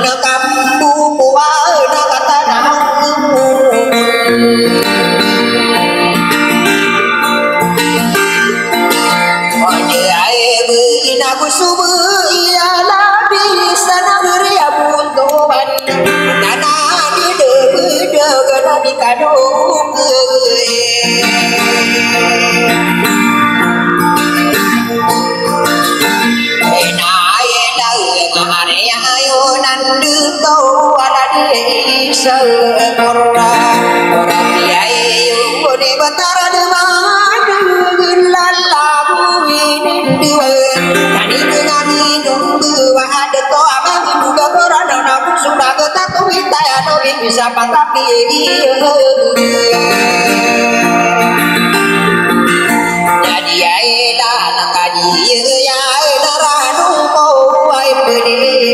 na kambu kuwa na katanang Ode ae bina kusubu iya labi sana beri abuntuan Nana di de gana di kado Sekorra orang biaya boleh betara deman lalu ini dua tadi dengan hidung dua ada toh abang juga berada aku sudah ketatu kita ya nobi bisa patah jadi aida nak kaji ya aida ranu mau ai berdiri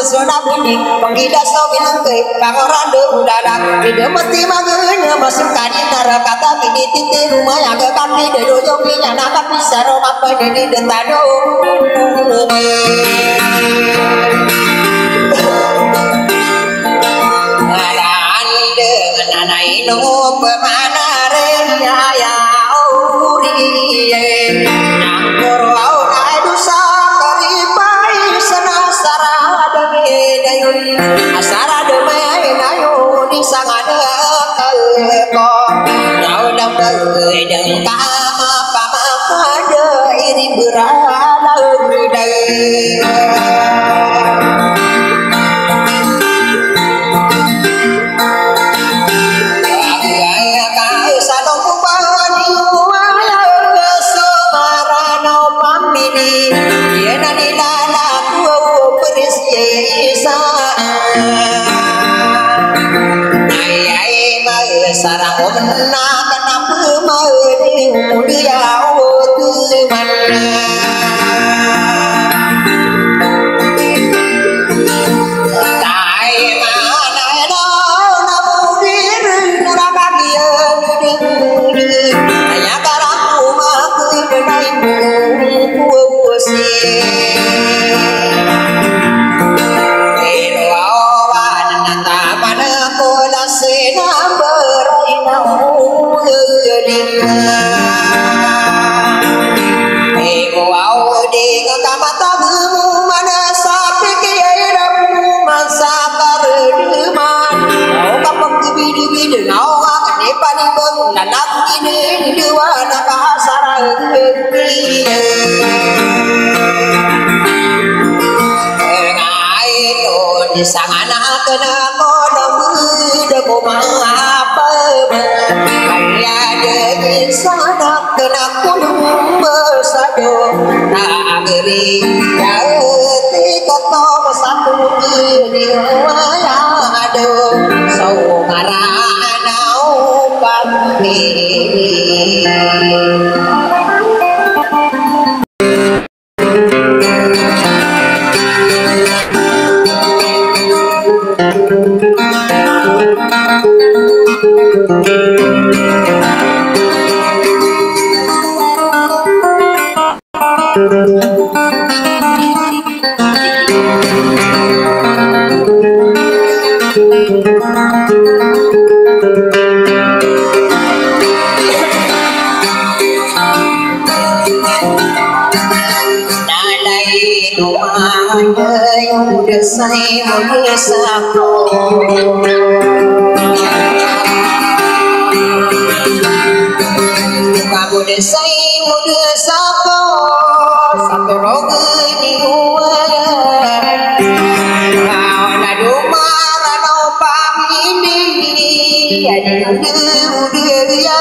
Zona bunyi penggida so bilang ke pangoran de udara ide mesti magenya masuk kali nara kata gini titik rumah yang ke kami de dojo pinya nakat bisa rumah pedeni de tado bermanare ya uri nangkur au nai dusa karipai sanasara dayun asara demai nayu di sangada kalko nyau lam gedeng kama pamakada iri berada udai sarang omna kenapa mau dia tu mana tai mana do namu diri neraka dia hanya karaku maku denaimu kuasi sang anak kena kodam deko apa kaya de sana kena kulum bersado tak beri jauh kata satu di wala ado saudara nau pampi say một sa kamu desai muda sapa satu rogu di uaya na dumara no pamini adi udia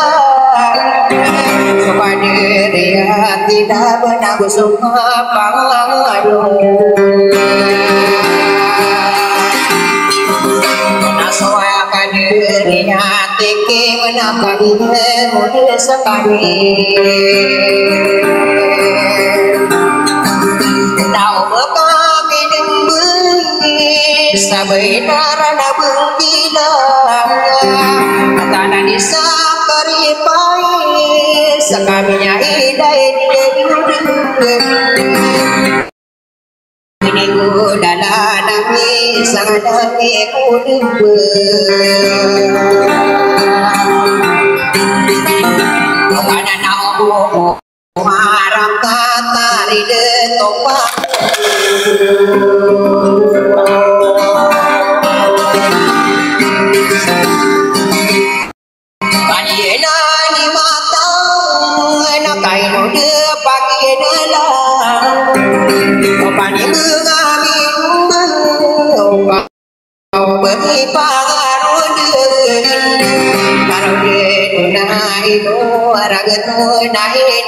kepada dia tidak benar suka pangadu dirinya tiki menakan muda sekali tahu kami dembeli sabai narana bengkila tanah desa karipai sekaminya idai minggu dalam nami sang nami kudu pada nau marang kata ride topak paniena ni mata enak kain ude pagi dalam pani mengambil kau beri pangaruh kalau dia naik orang itu naik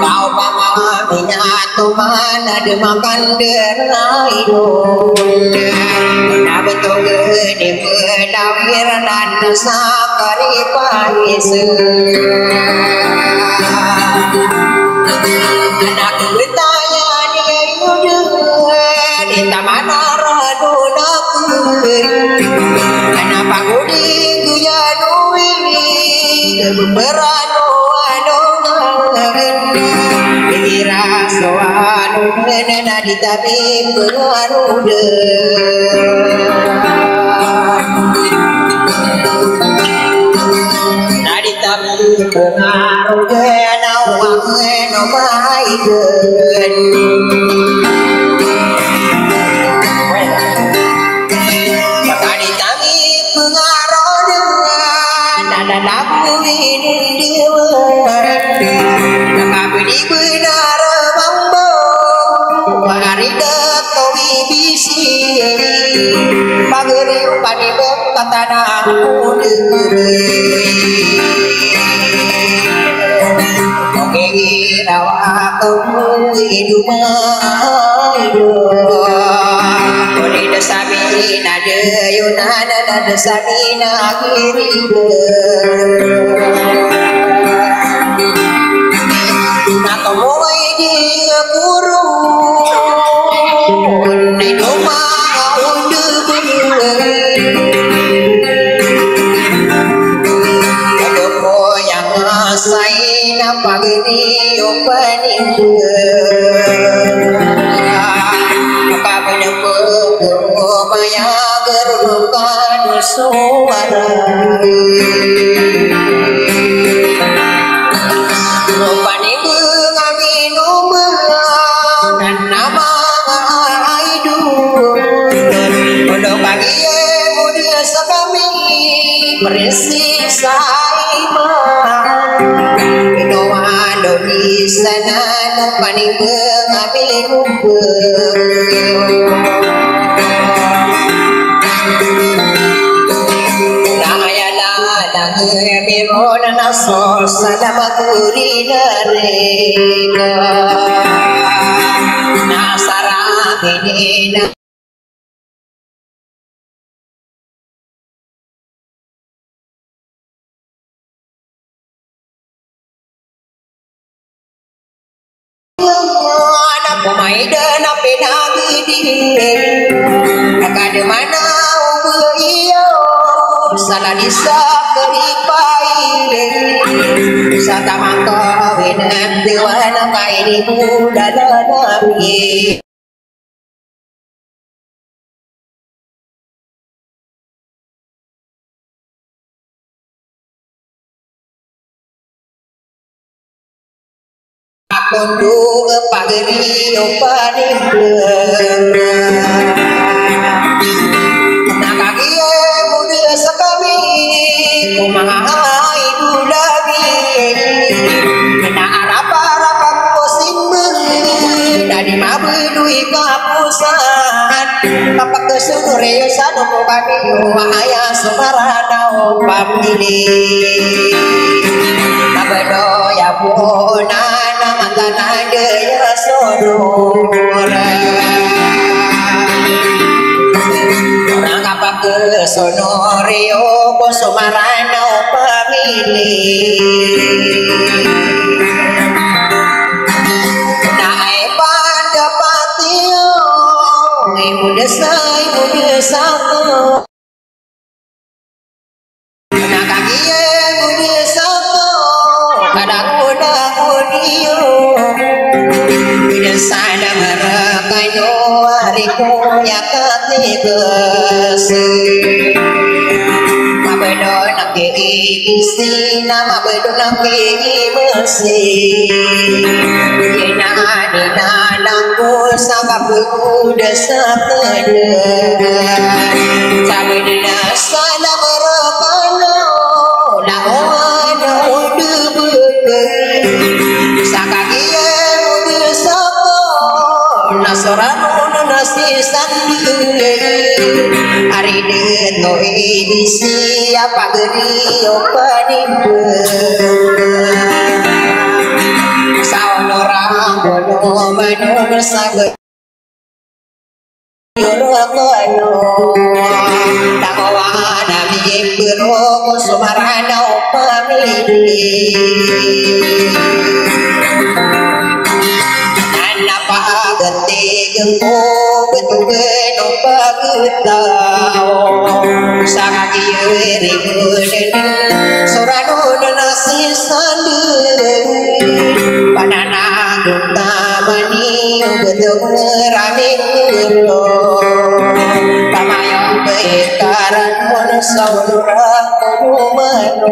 kau pamaminya tuhan ada makan derai na betul di berdawir dan sakari pahis anak bertanya dia yuda di taman radunaku kenapa gudi guyanui berano adongan soanu nena ditabib pengarude nadi tabib pengarude nawang no maiden nadi tabib pengarude nada laku ini dewa nakabidi benar mambo warida towi bisi pageri upani bekatana oke rawa kamu hidup kodi desami nade yunana nade samina kiri nato moy di guru ni doma undu ko yang sai na pagini opani ka penyempo maya gerukan suara opani nama aidu udah pagi muda sekami bersih saima doa doi sana paning mengambil rumput Biron naso salamakuri narega nasara gedena anak pemain dan penagih akade mana ubuio salah disa keripai sata mangko wenem dewana kaini muda danami akondu pageri opani nakagie muda sekami kumahai dulabi na arapa-arapa kosimbe dari mabudui kapusan papak kesure sano kami wahaya semarana pamili nabedo ya puna namantana daya sodora orang apa ke sonorio kosomarana pamili nae pada patio muda satu nak kaki muda satu kadang muda mudio muda sana merakayo hariku ya ketigas mabedo nak isi nama bedo nak mesi ina dina nangku sangka udah sepeda sampai dina sana merekano nak ada udah berde sangka kia udah sapa nasorano nasi sandi hari dito edisi apa geri opani saonorang bono mano bersaga yorokono tawawana biyembero sumarana opami napa gete gempo betugen opagitao sakaki ribuden sorano nasi sande panana gunta mani Ujung neramin lo Pamayong keikaran Mun saurah kumano